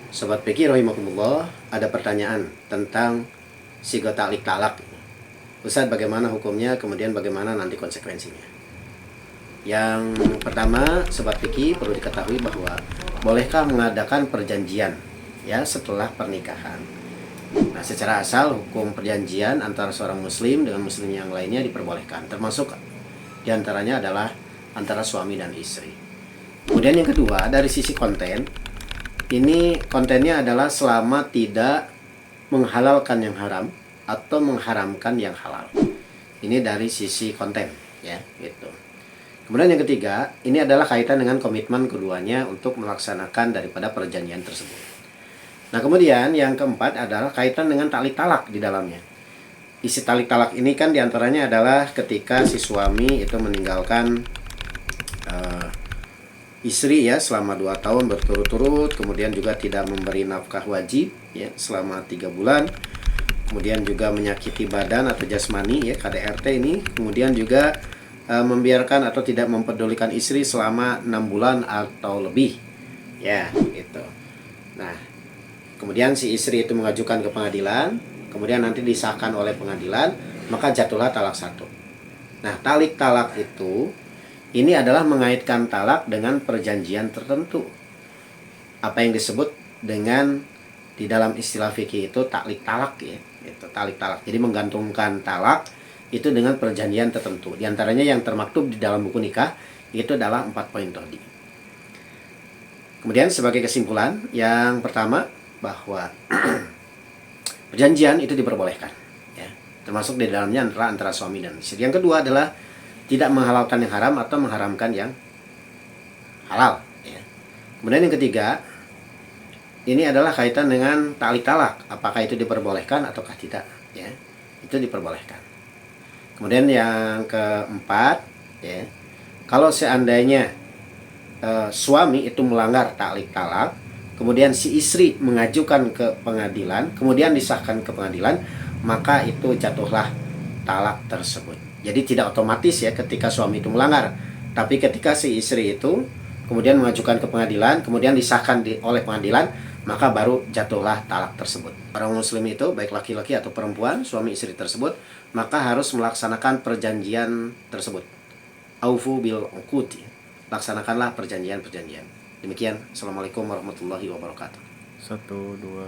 Sobat Fikih rahimakumullah, ada pertanyaan tentang sigo ta'liq talak. Ustaz, bagaimana hukumnya, kemudian bagaimana nanti konsekuensinya? Yang pertama, Sobat Fikih perlu diketahui bahwa bolehkah mengadakan perjanjian ya setelah pernikahan. Nah, secara asal hukum perjanjian antara seorang muslim dengan muslim yang lainnya diperbolehkan, termasuk diantaranya adalah antara suami dan istri. Kemudian yang kedua, dari sisi konten, ini kontennya adalah selama tidak menghalalkan yang haram atau mengharamkan yang halal. Ini dari sisi konten ya, gitu. Kemudian yang ketiga, ini adalah kaitan dengan komitmen keduanya untuk melaksanakan daripada perjanjian tersebut. Nah, kemudian yang keempat adalah kaitan dengan ta'liq talak di dalamnya. Isi ta'liq talak ini kan diantaranya adalah ketika si suami itu meninggalkan istri ya selama 2 tahun berturut-turut, kemudian juga tidak memberi nafkah wajib ya selama 3 bulan, kemudian juga menyakiti badan atau jasmani ya KDRT ini, kemudian juga membiarkan atau tidak mempedulikan istri selama 6 bulan atau lebih ya gitu. Nah, kemudian si istri itu mengajukan ke pengadilan, kemudian nanti disahkan oleh pengadilan, maka jatuhlah talak 1. Nah, ta'liq talak itu ini adalah mengaitkan talak dengan perjanjian tertentu. Apa yang disebut dengan di dalam istilah fikih itu ta'liq talak ya, itu ta'liq talak. Jadi menggantungkan talak itu dengan perjanjian tertentu. Di antaranya yang termaktub di dalam buku nikah itu adalah 4 poin tadi. Kemudian sebagai kesimpulan, yang pertama bahwa perjanjian itu diperbolehkan ya, termasuk di dalamnya antara suami dan istri. Yang kedua adalah tidak menghalalkan yang haram atau mengharamkan yang halal ya. Kemudian yang ketiga, ini adalah kaitan dengan ta'liq talak, apakah itu diperbolehkan ataukah tidak ya, itu diperbolehkan. Kemudian yang keempat ya, kalau seandainya suami itu melanggar ta'liq talak, kemudian si istri mengajukan ke pengadilan, kemudian disahkan ke pengadilan, maka itu jatuhlah talak tersebut. Jadi tidak otomatis ya ketika suami itu melanggar, tapi ketika si istri itu kemudian mengajukan ke pengadilan, kemudian disahkan oleh pengadilan, maka baru jatuhlah talak tersebut. Orang muslim itu baik laki-laki atau perempuan, suami istri tersebut, maka harus melaksanakan perjanjian tersebut. Aufu bil uqud, laksanakanlah perjanjian-perjanjian. Demikian, assalamualaikum warahmatullahi wabarakatuh. 1, 2